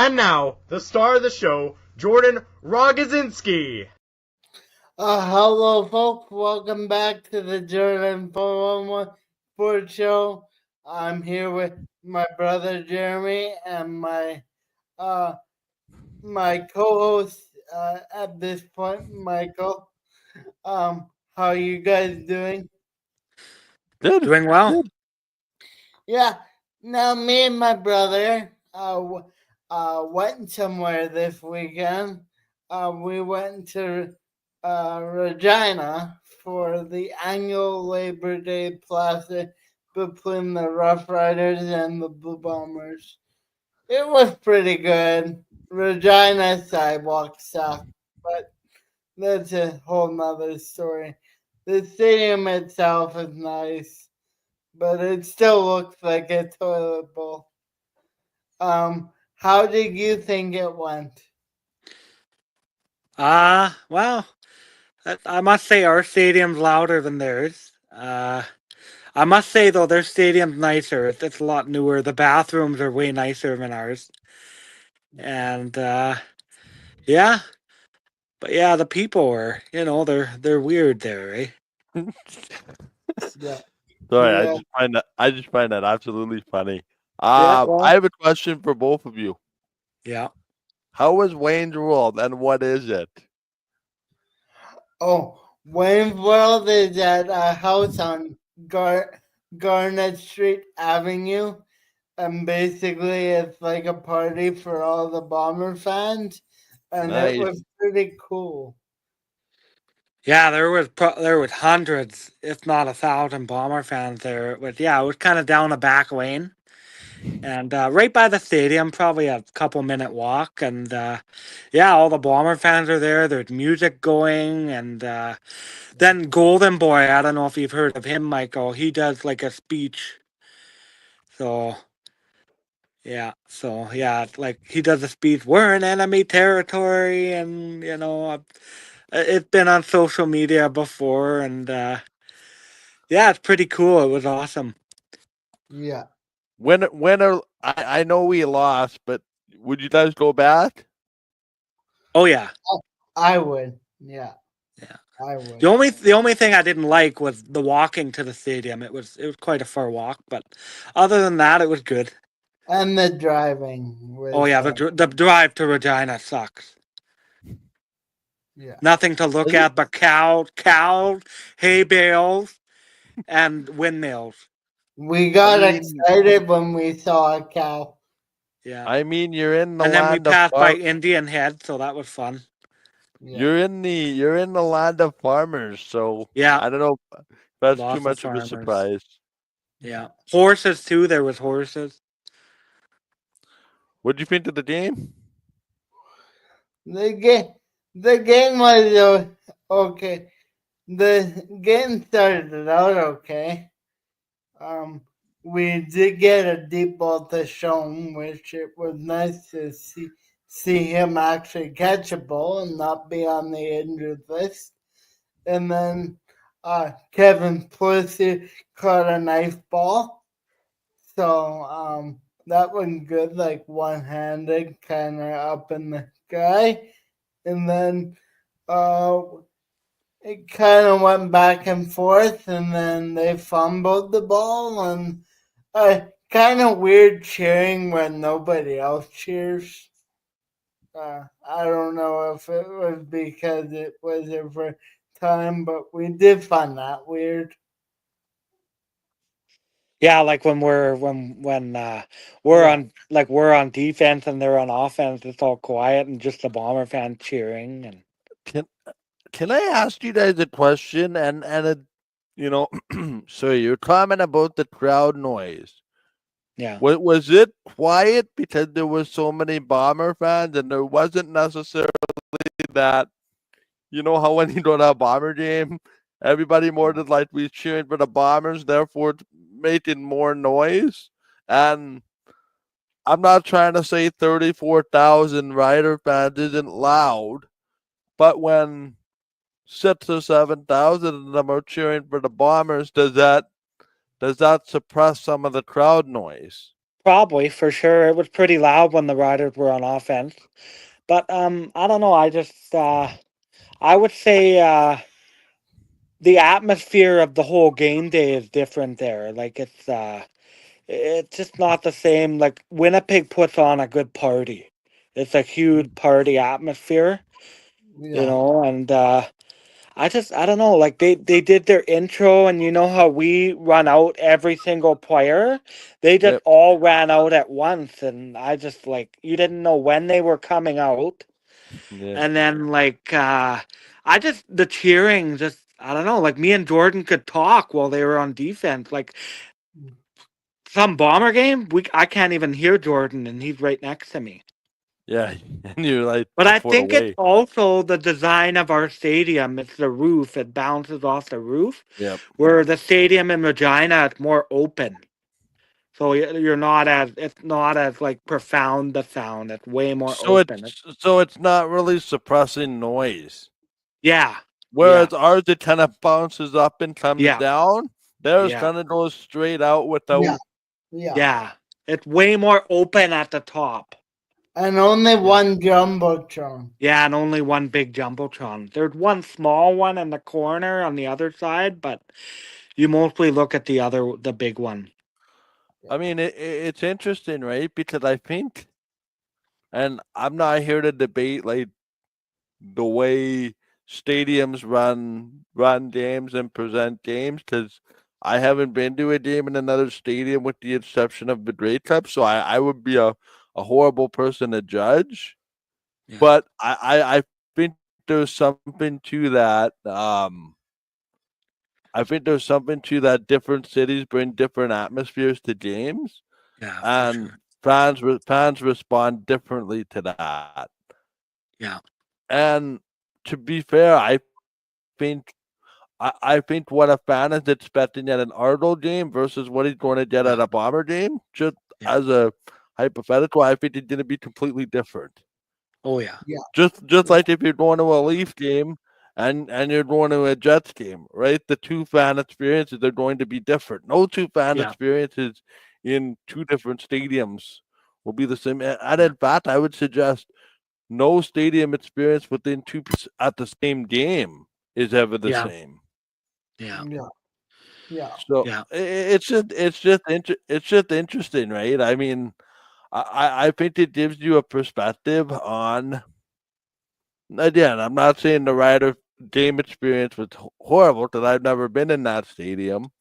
And now, the star of the show, Jordan Rogozinski. Hello, folks. Welcome back to the Jordan 411 Sports Show. I'm here with my brother Jeremy and my co-host at this point, Michael. How are you guys doing? Good. Doing well. Good. Yeah. Now, me and my brother went somewhere this weekend. We went to Regina for the annual Labor Day Classic between the Rough Riders and the Blue Bombers. It was pretty good. Regina sidewalk sucked, but that's a whole nother story. The stadium itself is nice, but it still looks like a toilet bowl. How did you think it went? Well, I must say our stadium's louder than theirs. I must say though, their stadium's nicer. It's a lot newer. The bathrooms are way nicer than ours. And yeah, but yeah, the people are, they're weird there, eh? Yeah. Sorry, Yeah. I just find that absolutely funny. well- I have a question for both of you. Yeah. How was Wayne's World and what is it? Oh, Wayne's World is at a house on Garnet Street Avenue. And basically, it's like a party for all the Bomber fans. And Nice. it was pretty cool. Yeah, there was hundreds, if not 1,000 Bomber fans there. It was kind of down a back lane. And right by the stadium, probably a couple-minute walk. And all the Bomber fans are there. There's music going. And then Golden Boy, I don't know if you've heard of him, Michael. He does like a speech. So, like he does a speech. We're in enemy territory. And, it's been on social media before. And it's pretty cool. It was awesome. Yeah. I know we lost, but would you guys go back? Oh, yeah. I would. Yeah. Yeah. I would. The only thing I didn't like was the walking to the stadium. It was quite a far walk, but other than that, it was good. And the driving. Oh yeah, the drive to Regina sucks. Yeah. Nothing to look at but cows, hay bales, and windmills. We got excited when we saw a cow. Yeah. I mean, you're in the and then we land of passed by Indian Head, so that was fun. Yeah. You're in the land of farmers, so Yeah. I don't know if that's Lots too much of of a farmers. surprise. Yeah. Horses too, there was horses. What did you think of the game? The game was okay. The game started out okay. We did get a deep ball to Sean, which it was nice to see him actually catch a ball and not be on the injured list. And then Kevin Pussy caught a nice ball. So that was good, like one-handed, kind of up in the sky. And then it kind of went back and forth, and then they fumbled the ball, and kind of weird cheering when nobody else cheers. I don't know if it was because it was their first time, but we did find that weird. Yeah, like when we're on defense and they're on offense, it's all quiet and just the Bomber fan cheering. And Can I ask you guys a question? So you're comment about the crowd noise. yeah, Was it quiet because there was so many Bomber fans, and there wasn't necessarily that? You know how when you go to a Bomber game, everybody more than likely cheering for the Bombers, therefore making more noise. And I'm not trying to say 34,000 Rider fans isn't loud, but when 6 or 7,000 of them are cheering for the Bombers, does that suppress some of the crowd noise? probably for sure. It was pretty loud when the Riders were on offense. But I don't know. I would say the atmosphere of the whole game day is different there. Like it's just not the same. Like Winnipeg puts on a good party. It's a huge party atmosphere, Yeah. and I don't know, like they did their intro, and you know how we run out every single player? They just Yep. all ran out at once, and I just like you didn't know when they were coming out. Yeah. And then the cheering just I don't know, like me and Jordan could talk while they were on defense. Like some Bomber game, I can't even hear Jordan and he's right next to me. Yeah. And you're like But a I foot think it's away. also the design of our stadium. It's the roof. It bounces off the roof. Yep. Where the stadium in Regina, it's more open. So you're not as it's not as like profound the sound. It's way more So open. it's not really suppressing noise. Yeah, yeah, Whereas ours, it kind of bounces up and comes yeah, down. Theirs yeah, kind of goes straight out Yeah. without. Yeah. yeah. It's way more open at the top. And only one jumbotron. Yeah, and only one big jumbotron. There's one small one in the corner on the other side, but you mostly look at the big one. I mean, it's interesting, right? Because I think, and I'm not here to debate like the way stadiums run games and present games, because I haven't been to a game in another stadium with the exception of the Grey Cup, so I would be a horrible person to judge. Yeah. But I think there's something to that. I think there's something to that. Different cities bring different atmospheres to games, Yeah, for and sure. fans respond differently to that. Yeah. And to be fair, think I think what a fan is expecting at an Argo game versus what he's going to get at Yeah. a Bomber game, just Yeah. as a hypothetical, I think it's going to be completely different. Oh yeah. Yeah. Just like if you're going to a Leaf game and you're going to a Jets game, right? The two fan experiences are going to be different. No two fan Yeah. experiences in two different stadiums will be the same. And Yeah. in fact, I would suggest no stadium experience within two at the same game is ever the Yeah. same. Yeah. Yeah. Yeah. So Yeah. it's just interesting, right? I mean, I think it gives you a perspective on. Again, I'm not saying the Rider game experience was horrible because I've never been in that stadium,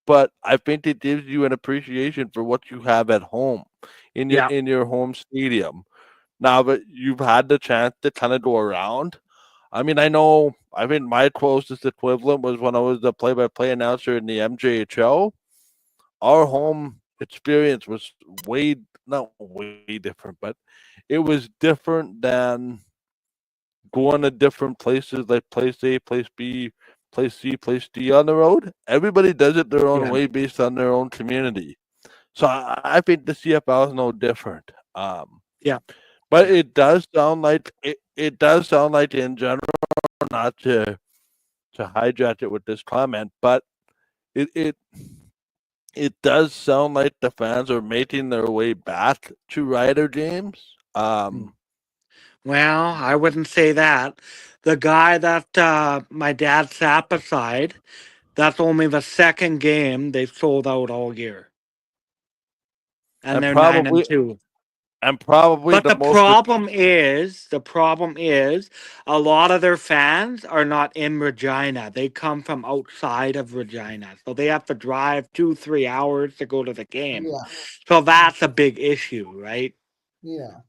but I think it gives you an appreciation for what you have at home Yeah. in your home stadium. Now that you've had the chance to kind of go around, I mean, I think my closest equivalent was when I was the play-by-play announcer in the MJHL. Our home experience was not way different, but it was different than going to different places like place A, place B, place C, place D on the road. Everybody does it their own Yeah. way based on their own community. So I think the CFL is no different. Yeah. But Yeah. it does sound like it does sound like in general, not to hijack it with this comment, but it it it does sound like the fans are making their way back to Rider games. Well, I wouldn't say that. The guy that my dad sat beside, that's only the second game they've sold out all year, and and they're 9 and probably 2. and probably But the the most problem is, a lot of their fans are not in Regina. They come from outside of Regina, so they have to drive 2-3 hours to go to the game. Yeah. So that's a big issue, right? Yeah.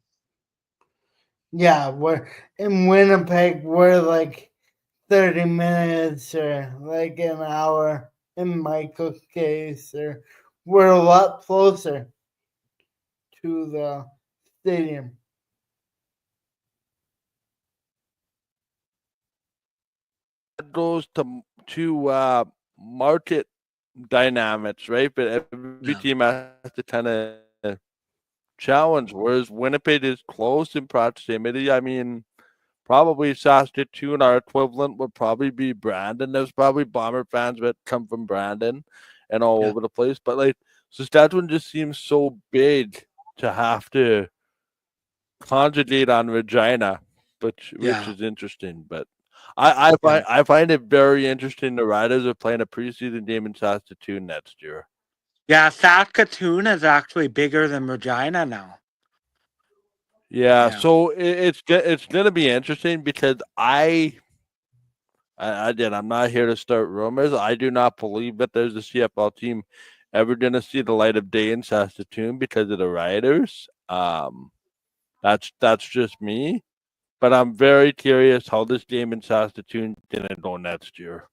Yeah. We're in Winnipeg. We're like 30 minutes or like an hour in Michael's case, or we're a lot closer to the stadium. goes to market dynamics, right? But every Yeah. team has to kind of challenge. Whereas Winnipeg is close in proximity. I mean, probably Saskatchewan, our equivalent would probably be Brandon. There's probably Bomber fans that come from Brandon and all Yeah. over the place. But like Saskatchewan just seems so big to have to conjugate on Regina, which Yeah. is interesting. But I find it very interesting. The Riders are playing a preseason game in Saskatoon next year. Yeah, Saskatoon is actually bigger than Regina now. Yeah, Yeah. so it's gonna be interesting because I'm not here to start rumors. I do not believe that there's a CFL team ever gonna see the light of day in Saskatoon because of the Riders. That's just me. But I'm very curious how this game in Saskatoon is gonna go next year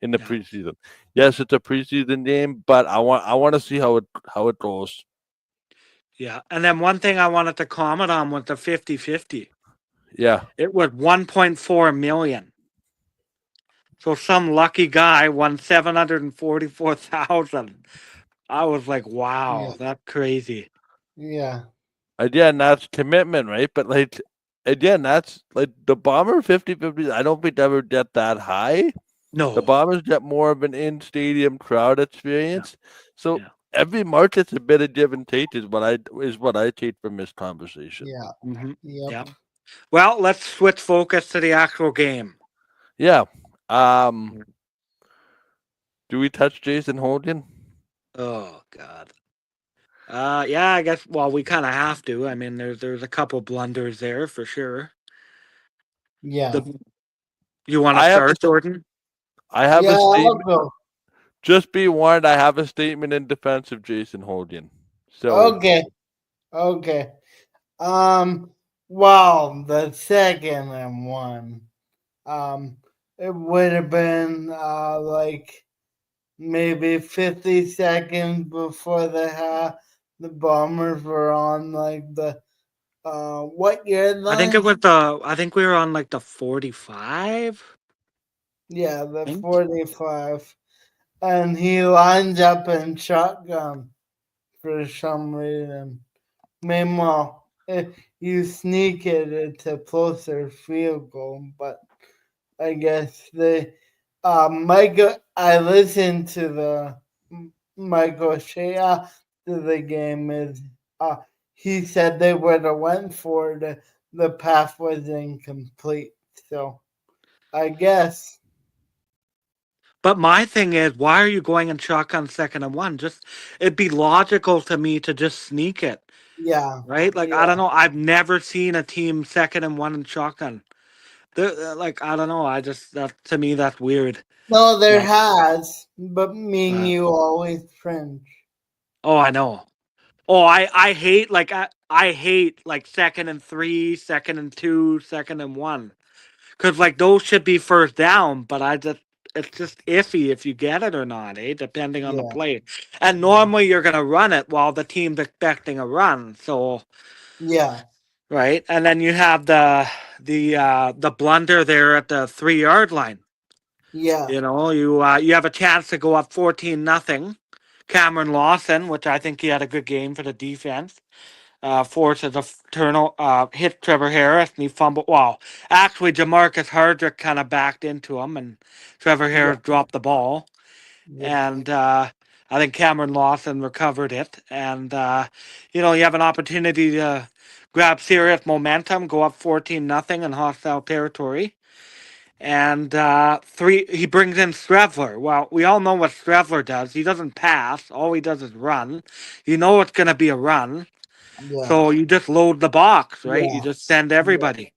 in the Yeah. preseason. Yes, it's a preseason game, but I want to see how it goes. Yeah. And then one thing I wanted to comment on was the 50-50. Yeah. It was 1.4 million. So some lucky guy won 744,000. I was like, wow, Yeah. that's crazy. Yeah. Again, that's commitment, right? But like again, that's like the Bomber 50-50. I don't think they ever get that high. The No. Bombers get more of an in-stadium crowd experience. So Yeah. every market's a bit of give and take is what I take from this conversation. Yeah. Mm-hmm. Yep. Yeah. Well, let's switch focus to the actual game. Yeah. Do we touch Jason Hogan? Oh God. Yeah, I guess. Well, we kind of have to. I mean, there's a couple blunders there for sure. Yeah. You want to I have start, Jordan? I have Yeah, a I'll statement. go. Just be warned, I have a statement in defense of Jason Hogan. So Okay. Okay. Well, the second and one. It would have been like maybe 50 seconds before the Bombers were on like the what yard I think it line? was the. I think we were on like the 45. Yeah, the I think. 45. And he lines up in shotgun for some reason. Meanwhile, if you sneak it, it's a closer field goal. But I guess Michael. I listened to the Michael Shea after the game. He said they would have went for it. The path was incomplete. So I guess. But my thing is, why are you going in shotgun second and one? Just it'd be logical to me to just sneak it, Yeah. right? Like I Yeah. don't know. I've never seen a team second and one in shotgun. Like I don't know. I just that to me that's weird. No, there But, has, but me and uh, you always cringe. oh, I know. Oh, I hate I hate like second and three, second and two, second and one. Cause like those should be first down, but it's just iffy if you get it or not, depending on the Yeah. play. And normally you're gonna run it while the team's expecting a run. So Yeah. right, and then you have the blunder there at the 3 yard line. Yeah. You know, you have a chance to go up 14-0. Cameron Lawson, which I think he had a good game for the defense, forces a hit Trevor Harris and he fumbled. Well, actually, Jamarcus Hardrick kind of backed into him and Trevor Yeah. Harris dropped the ball. Yep. And I think Cameron Lawson recovered it. And, you have an opportunity to grab serious momentum, go up 14-0 in hostile territory. And he brings in Strevler. Well, we all know what Strevler does. He doesn't pass. All he does is run. You know it's going to be a run. Yeah. So you just load the box, right? You Yeah. just send everybody.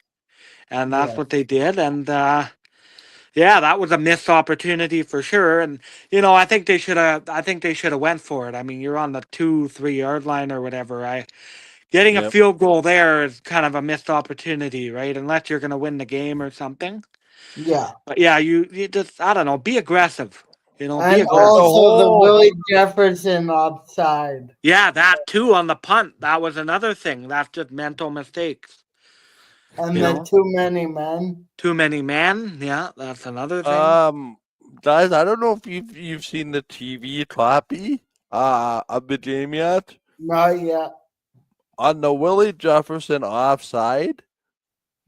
And that's Yeah. what they did. And yeah, that was a missed opportunity for sure. And I think they should have went for it. I mean, you're on the 2-3 yard line or whatever. Getting a yep. field goal there is kind of a missed opportunity, right? Unless you're gonna win the game or something. Yeah. But yeah, you just I don't know, be aggressive. Be And But the aggressive. also the whole Willie Jefferson offside. Yeah, that too on the punt. That was another thing. That's just mental mistakes. And You the know? too many men. Too many men. Yeah, that's another thing. guys, I don't know if you've seen the TV copy of the game yet. Not yet. On the Willie Jefferson offside,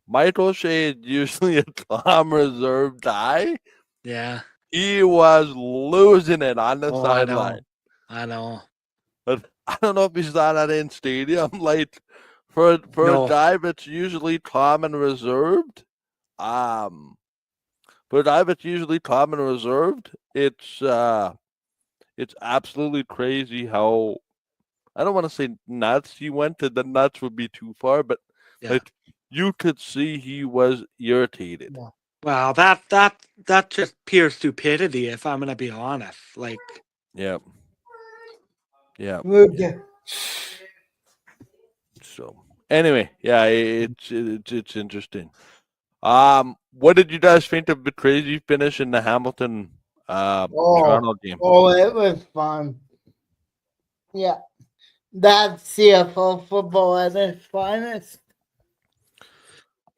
Michael Shea is usually a calm reserve guy. Yeah. He was losing it on the Oh, I know. sideline. I know. But I don't know if you saw that in stadium. Like for a No. dive, it's usually calm and reserved. For a dive, it's usually calm and reserved. It's absolutely crazy how, I don't want to say nuts he went to. The nuts would be too far, but Yeah. like you could see he was irritated. Yeah. Wow, that just pure stupidity. If I'm gonna be honest, like Yeah. Yeah. Okay. So anyway, yeah, it's interesting. What did you guys think of the crazy finish in the Hamilton Toronto game? It was fun. Yeah. That's CFL football at its finest.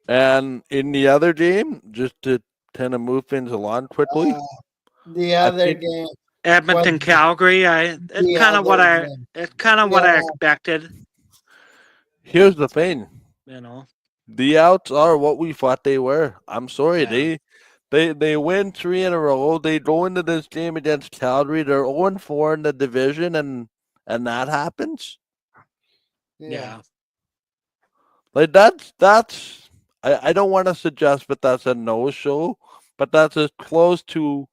And in the other game, just to kind of move things along quickly, The I other think game. Edmonton, Calgary. It's kind of what I expected. here's the thing. You know. The outs are what we thought they were. I'm sorry. Yeah. They win 3 in a row. They go into this game against Calgary. They're 0-4 in the division, and that happens. Yeah. Like that's I don't want to suggest that that's a no-show, but that's as close to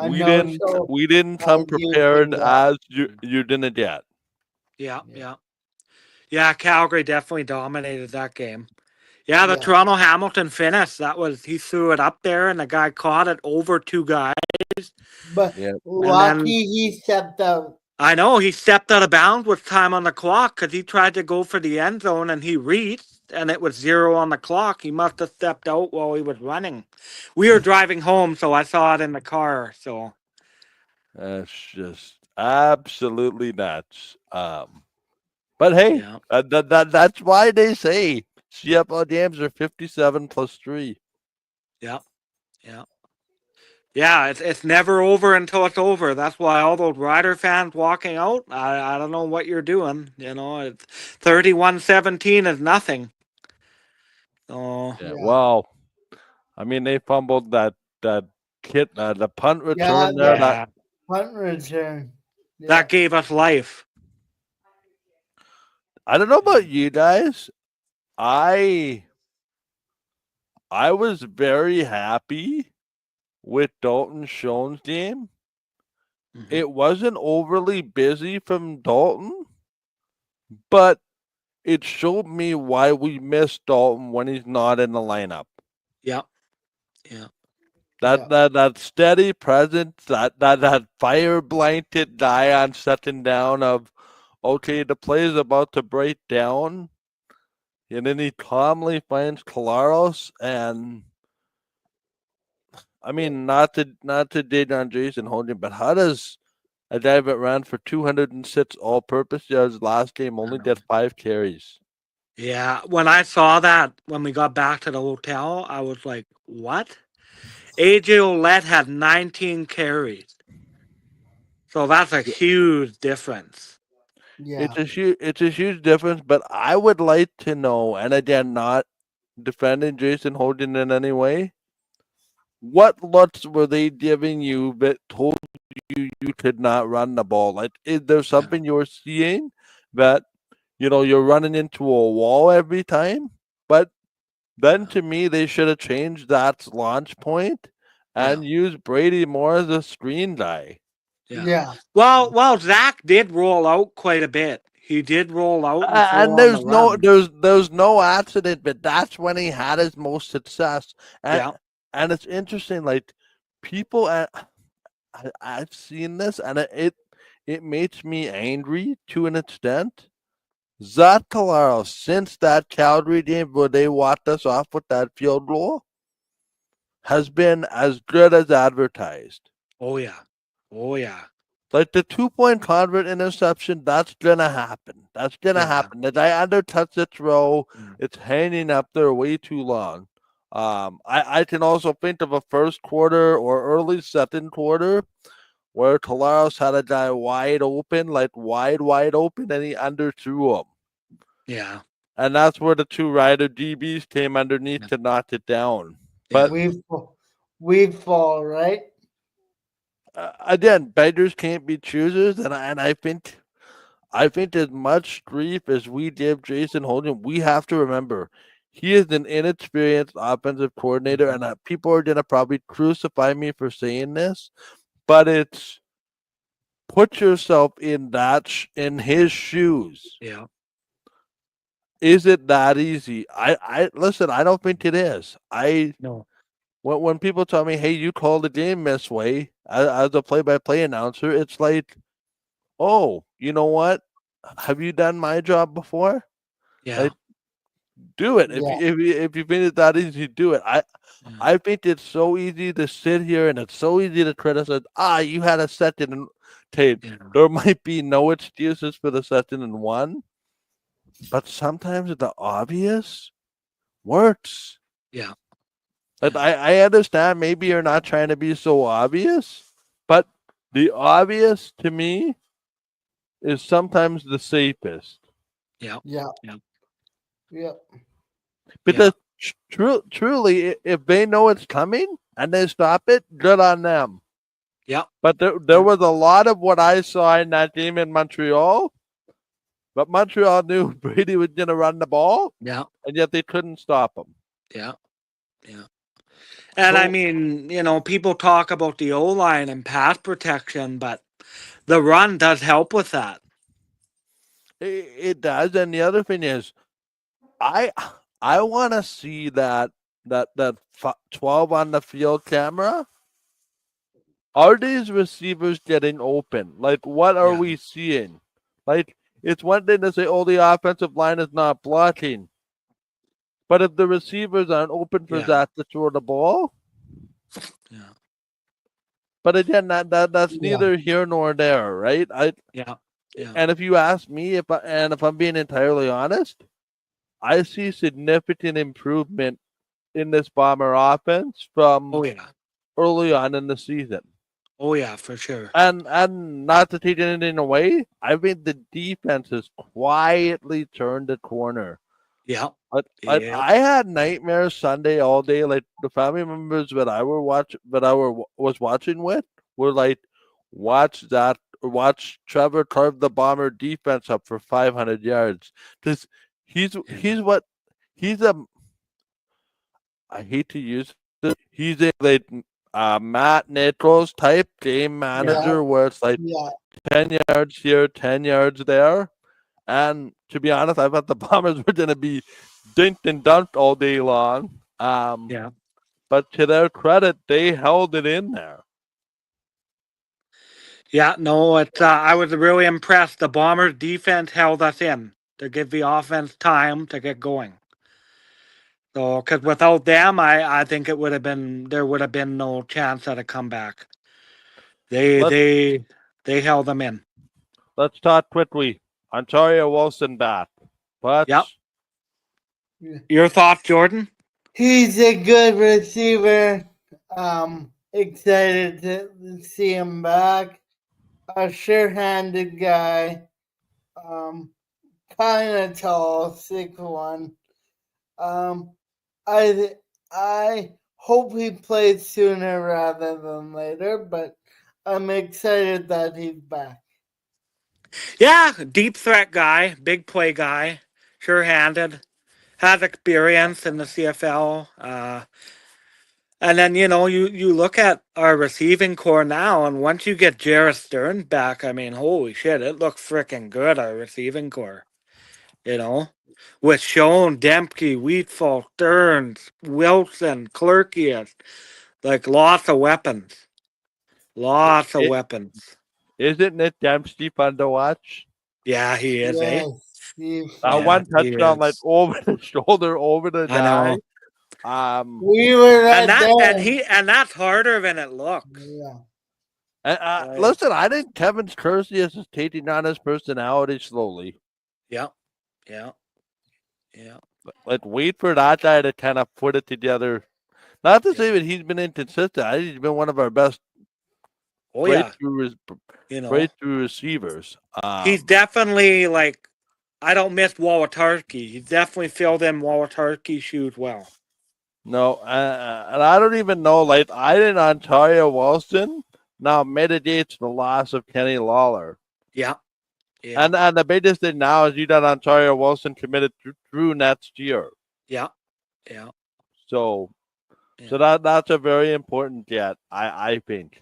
we didn't come prepared as you didn't get. Yeah, Calgary definitely dominated that game. Yeah, the Toronto Hamilton finish, he threw it up there and the guy caught it over two guys. But lucky he stepped out. I know, he stepped out of bounds with time on the clock because he tried to go for the end zone and he reached and it was 0 on the clock. He must have stepped out while he was running. We were driving home, so I saw it in the car. So that's just absolutely nuts. But hey, that's why they say CFL games are 57 plus 3. Yeah. Yeah, it's never over until it's over. That's why all those Rider fans walking out, I don't know what you're doing. You know, it's 31-17 is nothing. So Well, I mean they fumbled that kit the punt return there. That punt return. That gave us life. I don't know about you guys. I was very happy with Dalton Schoen's game. Mm-hmm. It wasn't overly busy from Dalton, but it showed me why we miss Dalton when he's not in the lineup. Yeah. That steady presence, that fire blanket guy on second down of, okay, the play is about to break down, and then he calmly finds Collaros, and I mean, not to dig on Jason Hogan, but how does a guy that ran for 206 all-purpose yards last game only get 5 carries? Yeah, when I saw that when we got back to the hotel, I was like, "What?" AJ Ouellette had 19 carries, so that's a huge difference. Yeah, it's a huge difference. But I would like to know, and again, not defending Jason Hogan in any way, what looks were they giving you that told you could not run the ball? Like, is there something you're seeing that, you're running into a wall every time? But then to me, they should have changed that launch point and used Brady more as a screen guy. Yeah. Well, Zach did roll out quite a bit. He did roll out, and there's no accident, but that's when he had his most success. And it's interesting, like people, I've seen this, and it makes me angry to an extent. Zach Collaros, since that Calgary game where they walked us off with that field goal, has been as good as advertised. Oh yeah. Like the 2-point convert interception, that's gonna happen. That's gonna happen. The guy undercuts the throw. It's hanging up there way too long. I can also think of a first quarter or early second quarter where Collaros had a guy wide open, and he underthrew him. Yeah. And that's where the two Rider DBs came underneath to knock it down. But we fall, right? again, beggars can't be choosers, and I think as much grief as we give Jason Holden, we have to remember he is an inexperienced offensive coordinator, and people are gonna probably crucify me for saying this, but it's put yourself in in his shoes. Yeah. Is it that easy? I listen. I don't think it is. No. When people tell me, "Hey, you called the game this way," as a play-by-play announcer, it's like, "Oh, you know what? Have you done my job before? Yeah. Like, do it. Yeah. If you think it's that easy, do it." I think it's so easy to sit here and it's so easy to criticize. You had a second and tape. Yeah. There might be no excuses for the second and one, but sometimes the obvious works. Yeah. Like, I understand maybe you're not trying to be so obvious, but the obvious to me is sometimes the safest. Yeah. Yeah. Yeah. Yeah. Because truly, if they know it's coming and they stop it, good on them. Yeah. But there was a lot of what I saw in that game in Montreal, but Montreal knew Brady was going to run the ball, Yeah. and yet they couldn't stop him. Yeah. Yeah. And I mean, you know, people talk about the O-line and pass protection, but the run does help with that. It does, and the other thing is, I want to see that 12 on the field camera. Are these receivers getting open? Like, what are we seeing? Like, it's one thing to say, "Oh, the offensive line is not blocking," but if the receivers aren't open for Zach to throw the ball, Yeah. But again, that's neither here nor there, right? Yeah. And if you ask me, if I'm being entirely honest, I see significant improvement in this Bomber offense from early on in the season. Oh yeah, for sure. And not to take anything away, I think the defense has quietly turned the corner. Yeah. I had nightmares Sunday all day. Like, the family members that I was watching with were like, watch Trevor carve the Bomber defense up for 500 yards, because he's a, I hate to use this, he's a like Matt Nichols type game manager where it's like 10 yards here, 10 yards there. And to be honest, I thought the Bombers were going to be dinked and dunked all day long. But to their credit, they held it in there. Yeah, no, I was really impressed. The Bombers defense held us in to give the offense time to get going. So, because without them, I think there would have been no chance at a comeback. They held them in. Let's talk quickly. Ontario Wilson back. But your thoughts, Jordan? He's a good receiver. Excited to see him back. A sure-handed guy. Kind of tall, 6'1". I hope he plays sooner rather than later, but I'm excited that he's back. Yeah, deep threat guy, big play guy, sure-handed, has experience in the CFL. And then, you know, you look at our receiving core now, and once you get Jarrett Stern back, I mean, holy shit, it looks freaking good, our receiving core. You know, with Schoen, Dempke, Wheatfall, Stearns, Wilson, Clerkius, like lots of weapons. Lots of weapons. Isn't Nick Dempsey fun to watch? Yeah, he is, one touchdown, like over the shoulder, over the guy. We were and that's harder than it looks. Listen, I think Kevin's Cursius is taking on his personality slowly. Yeah. Like, wait for that guy to kind of put it together. Not to say that he's been inconsistent. I think he's been one of our best breakthrough receivers. He's definitely, like, I don't miss Wolotarski. He's definitely filled in Wolotarski's shoes well. No, and I don't even know. Like, I didn't Ontario Wilson. now mitigates the loss of Kenny Lawler. Yeah. Yeah. And the biggest thing now is you got Ontario Wilson committed through next year. Yeah. Yeah. So Yeah. so that's a very important get, I think.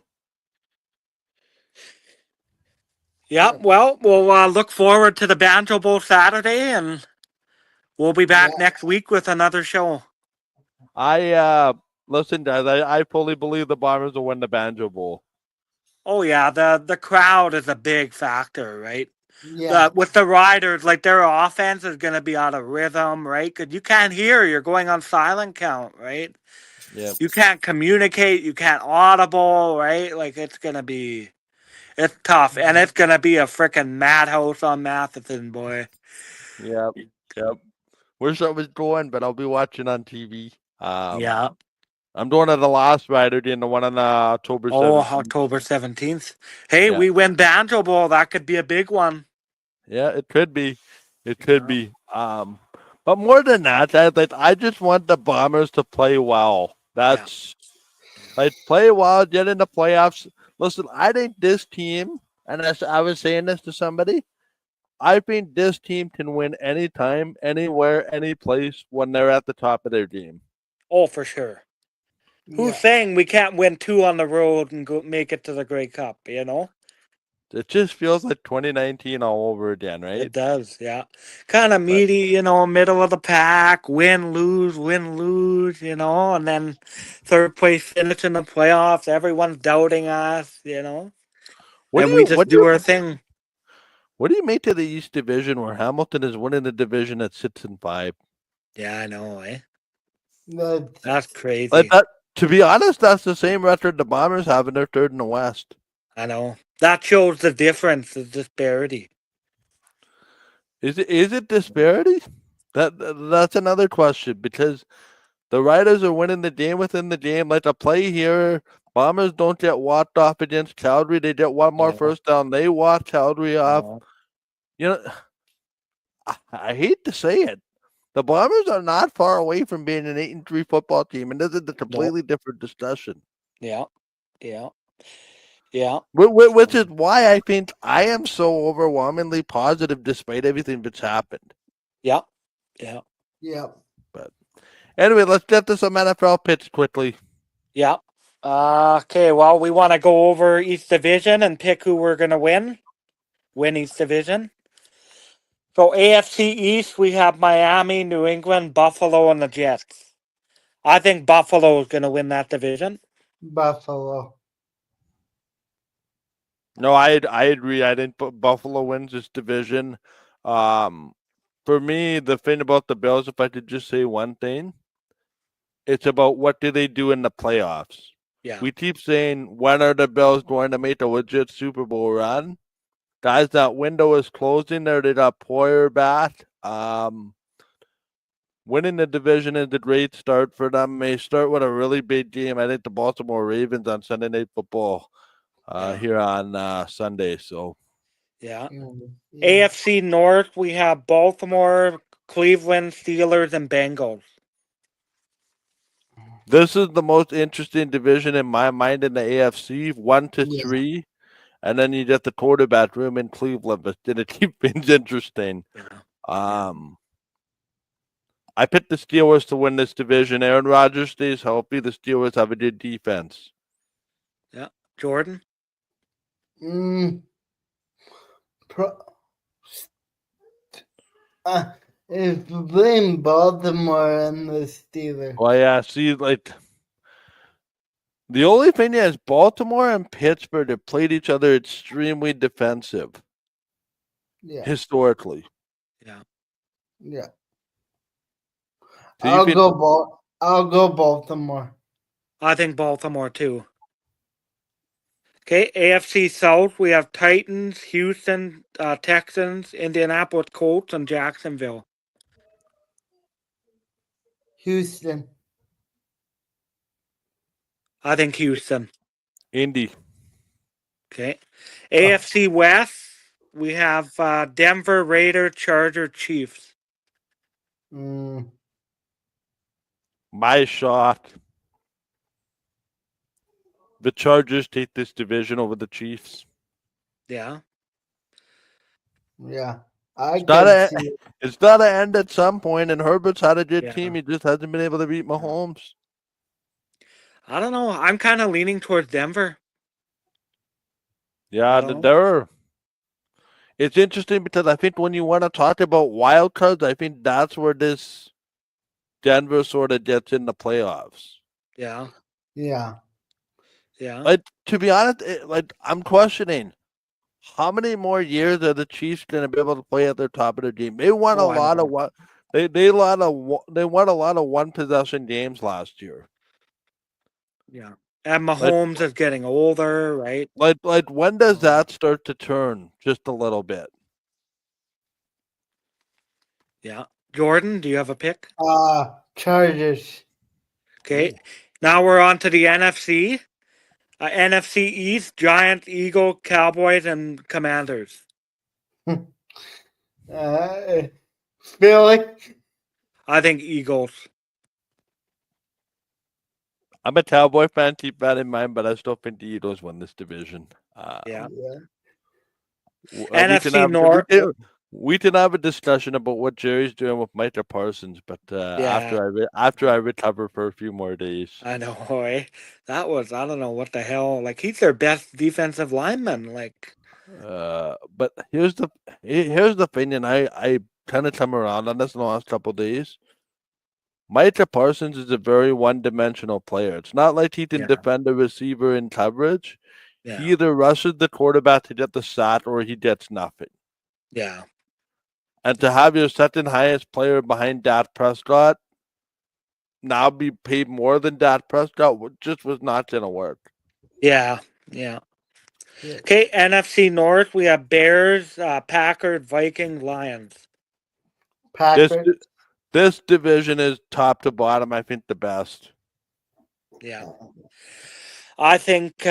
Yeah. Well, we'll look forward to the Banjo Bowl Saturday, and we'll be back next week with another show. Listen, guys, I fully believe the Bombers will win the Banjo Bowl. Oh yeah, the crowd is a big factor, right? Yeah. With the Riders, like their offense is going to be out of rhythm, right? Because you can't hear, you're going on silent count, right? Yeah. You can't communicate, you can't audible, right? Like it's tough, and it's gonna be a freaking madhouse on Matheson, boy. Yep. Wish I was going, but I'll be watching on TV. Yeah. I'm going to the last Rider game, the one on October 17th. Oh, October 17th. Hey, Yeah. we win Banjo Bowl. That could be a big one. Yeah, it could be. It could be. But more than that, I just want the Bombers to play well. That's play well, get in the playoffs. Listen, I think this team, and as I was saying this to somebody, I think this team can win anytime, anywhere, any place when they're at the top of their game. Oh, for sure. Who's saying we can't win 2 on the road and go make it to the Grey Cup, you know? It just feels like 2019 all over again, right? It does, yeah. Kind of meaty, you know, middle of the pack, win, lose, you know, and then third place finish in the playoffs. Everyone's doubting us, you know, and we just do our thing. What do you make of the East Division where Hamilton is winning the division at 6-5? Yeah, I know, eh? That's That's crazy. Like that, to be honest, that's the same record the Bombers have, and they're third in the West. I know. That shows the difference, the disparity. Is it disparity? That's another question, because the Riders are winning the game within the game. Like a play here, Bombers don't get walked off against Calgary. They get one more first down. They walk Calgary off. You know, I hate to say it. The Bombers are not far away from being an 8-3 football team, and this is a completely different discussion. Yeah. Which is why I think I am so overwhelmingly positive despite everything that's happened. Yeah. But anyway, let's get to some NFL picks quickly. Yeah. Okay, well, we want to go over East Division and pick who we're going to win East Division. So AFC East, we have Miami, New England, Buffalo, and the Jets. I think Buffalo is going to win that division. Buffalo. No, I agree. I think Buffalo wins this division. For me, the thing about the Bills, if I could just say one thing, it's about what do they do in the playoffs. Yeah. We keep saying, when are the Bills going to make a legit Super Bowl run? Guys, that window is closing there. They got Poyer back. Winning the division is a great start for them. They start with a really big game. I think the Baltimore Ravens on Sunday Night Football here on Sunday. So, yeah. AFC North, we have Baltimore, Cleveland, Steelers, and Bengals. This is the most interesting division in my mind in the AFC, 1 to 3. And then you get the quarterback room in Cleveland, but then it keeps things interesting. Yeah. I picked the Steelers to win this division. Aaron Rodgers stays healthy. The Steelers have a good defense. Yeah. Jordan? It's between Baltimore and the Steelers. Well, yeah, see, like, the only thing is Baltimore and Pittsburgh have played each other extremely defensive. Yeah. Historically. Yeah. So I'll go Baltimore. I think Baltimore too. Okay, AFC South, we have Titans, Houston, Texans, Indianapolis Colts, and Jacksonville. Houston. I think Houston. Indy. Okay. AFC West, we have Denver, Raiders, Chargers, Chiefs. My shot. the Chargers take this division over the Chiefs. Yeah. Yeah. I It's not can a, see. it's not an end at some point, and Herbert's had a good Yeah. team. He just hasn't been able to beat Mahomes. I don't know. I'm kind of leaning towards Denver. Yeah, it's interesting because I think when you want to talk about wild cards, I think that's where this Denver sort of gets in the playoffs. Yeah. Yeah. Yeah. Like, to be honest, I'm questioning how many more years are the Chiefs going to be able to play at their top of their game? They won a Oh, I lot of know. what they won a lot of one possession games last year. Yeah. And Like, Mahomes is getting older, right? when does that start to turn just a little bit? Yeah. Jordan, do you have a pick? Chargers. Okay. Now we're on to the NFC. NFC East, Giants, Eagle, Cowboys, and Commanders. Billy. I think Eagles. I'm a Cowboy fan, keep that in mind, but I still think the Eagles win this division. Yeah. We North. we can have a discussion about what Jerry's doing with Micah Parsons, but Yeah. after I recover for a few more days. I know, eh? That was, I don't know what the hell. Like, he's their best defensive lineman. Like, But here's the thing, and I kind of come around on this in the last couple of days. Micah Parsons is a very one-dimensional player. It's not like he can Yeah. defend a receiver in coverage. yeah. He either rushes the quarterback to get the sack or he gets nothing. Yeah. And to have your second highest player behind Dak Prescott now be paid more than Dak Prescott just was not going to work. Yeah. Yeah. Okay, NFC North, we have Bears, Packers, Vikings, Lions. Packers. This division is top to bottom, I think, the best. Yeah. I think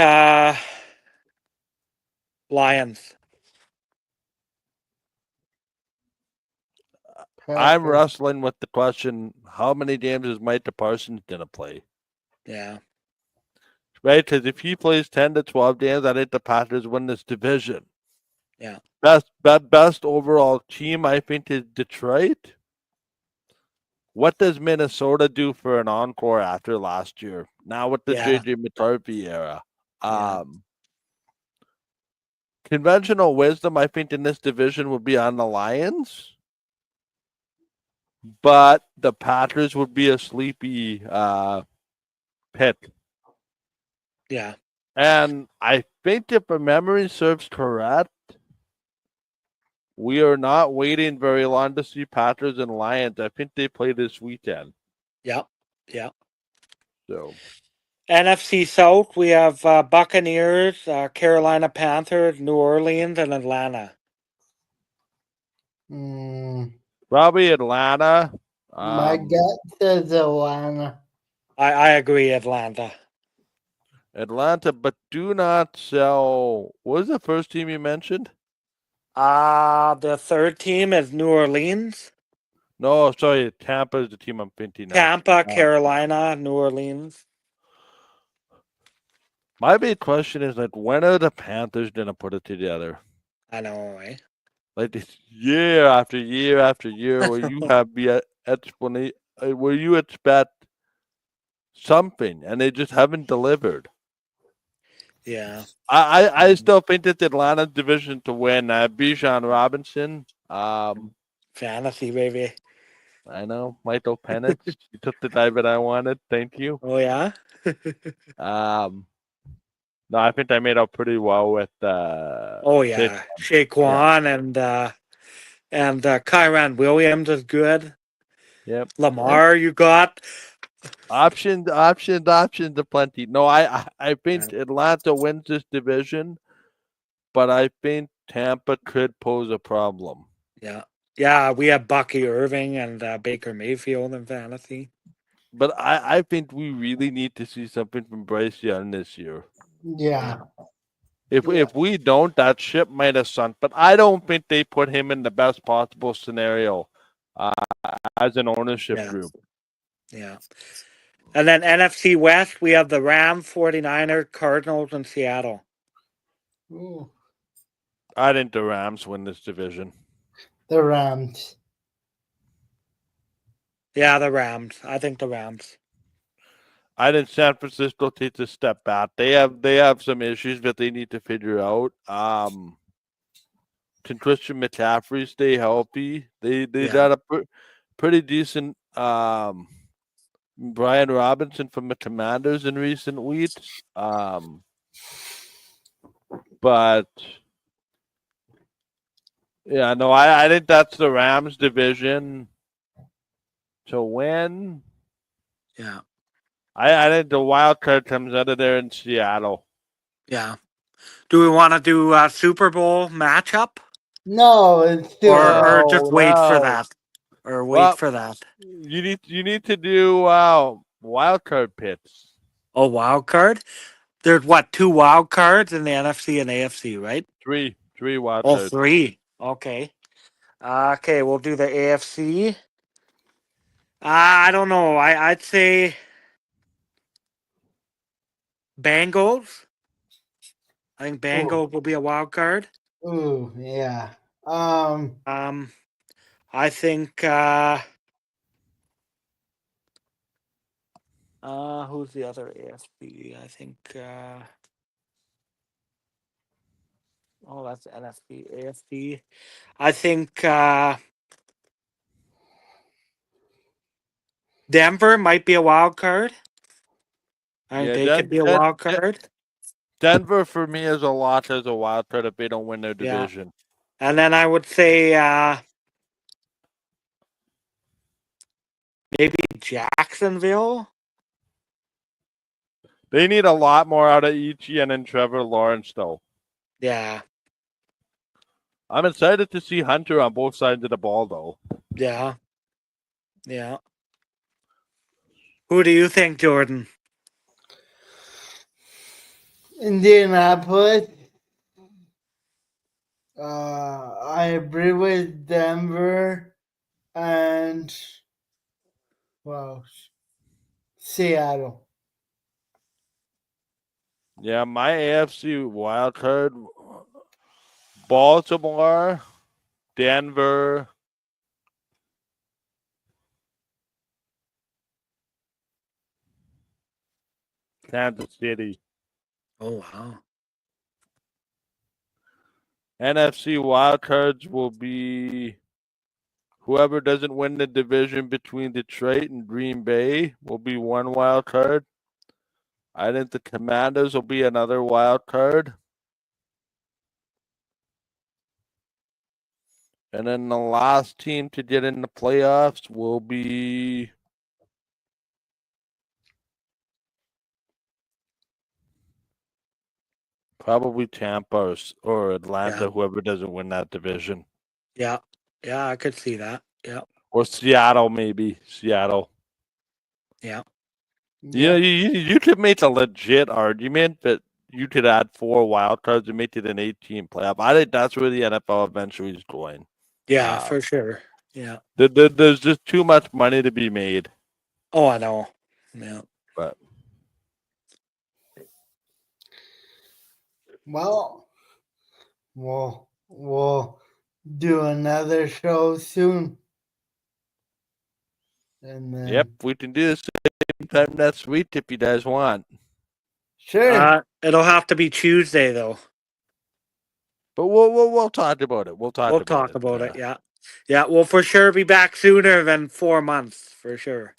Lions. I'm wrestling with the question, how many games is Micah Parsons going to play? Yeah. Right? Because if he plays 10 to 12 games, I think the Packers win this division. Yeah. Best overall team, I think, is Detroit. What does Minnesota do for an encore after last year? Now with the JJ McCarthy era. Conventional wisdom, I think, in this division would be on the Lions. But the Packers would be a sleepy pick. Yeah. And I think if my memory serves correct, we are not waiting very long to see Packers and Lions. I think they play this weekend. Yeah. Yeah. So NFC South, we have Buccaneers, Carolina Panthers, New Orleans, and Atlanta. Probably Atlanta. My gut says Atlanta. I agree, Atlanta. Atlanta, but do not sell. What was the first team you mentioned? The third team is New Orleans. No, sorry, Tampa is the team I'm thinking of. Tampa, Carolina, New Orleans. My big question is, like, when are the Panthers going to put it together? I know, eh? Like, this year after year after year where you have the explanation, where you expect something, and they just haven't delivered. Yeah. I still think it's Atlanta's division to win. Bijan Robinson. Fantasy, baby. I know. Michael Penix. You took the guy that I wanted. Thank you. Oh, yeah? No, I think I made out pretty well with oh, yeah. Saquon and Kyron Williams is good. Yep. Lamar, you got. Options aplenty. No, I think Atlanta wins this division, but I think Tampa could pose a problem. Yeah. Yeah, we have Bucky Irving and Baker Mayfield in fantasy. But I think we really need to see something from Bryce Young this year. Yeah. If we don't, that ship might have sunk. But I don't think they put him in the best possible scenario as an ownership group. Yeah. And then NFC West, we have the Rams, 49ers, Cardinals, and Seattle. Ooh, I think the Rams win this division. the Rams. Yeah, the Rams. I think the Rams. I think San Francisco takes a step back. They have some issues that they need to figure out. Can Christian McCaffrey stay healthy? They got a pretty decent Brian Robinson from the Commanders in recent weeks. But yeah, no, I think that's the Rams division to win. Yeah. I think the wild card comes out of there in Seattle. Yeah. Do we want to do a Super Bowl matchup? No, it's too Or just wait for no. that? Or wait Well, for that? You need to do wild card picks. Oh, wild card? There's what, 2 wild cards in the NFC and AFC, right? Three wild Oh, cards. 3. Okay. Okay, we'll do the AFC. I don't know. I'd say Bengals. I think Bengals will be a wild card. Ooh, yeah. I think who's the other AFC? I think that's NFC. AFC. I think Denver might be a wild card. I think they could be a wild card. Denver for me is a lot as a wild card if they don't win their division. Yeah. And then I would say maybe Jacksonville. They need a lot more out of Etienne and Trevor Lawrence, though. Yeah. I'm excited to see Hunter on both sides of the ball, though. Yeah. Yeah. Who do you think, Jordan? Indianapolis. I agree with Denver and Seattle. Yeah, my AFC wild card: Baltimore, Denver, Kansas City. Oh, wow. NFC wild cards will be whoever doesn't win the division between Detroit and Green Bay will be one wild card. I think the Commanders will be another wild card. And then the last team to get in the playoffs will be probably Tampa or Atlanta, whoever doesn't win that division. Yeah. Yeah, I could see that. Yeah. Or Seattle, maybe. Seattle. Yeah. Yeah, you could make a legit argument that you could add 4 wild cards and make it an 18 playoff. I think that's where the NFL eventually is going. Yeah, for sure. Yeah. There's just too much money to be made. Oh, I know. Yeah. But well, we'll do another show soon. And then, yep, we can do the same time next week if you guys want. Sure. It'll have to be Tuesday though. But we'll talk about it. We'll talk about it. Yeah. Yeah, we'll for sure be back sooner than 4 months, for sure.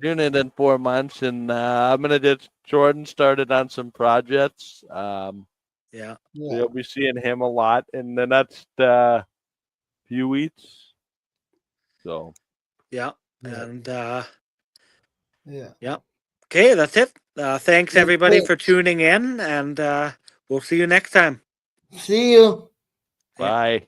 Sooner than 4 months, and I'm gonna get Jordan started on some projects. Yeah. You'll be seeing him a lot in the next few weeks. So yeah. And yeah. Okay, that's it. Thanks everybody for tuning in, and we'll see you next time. See you. bye.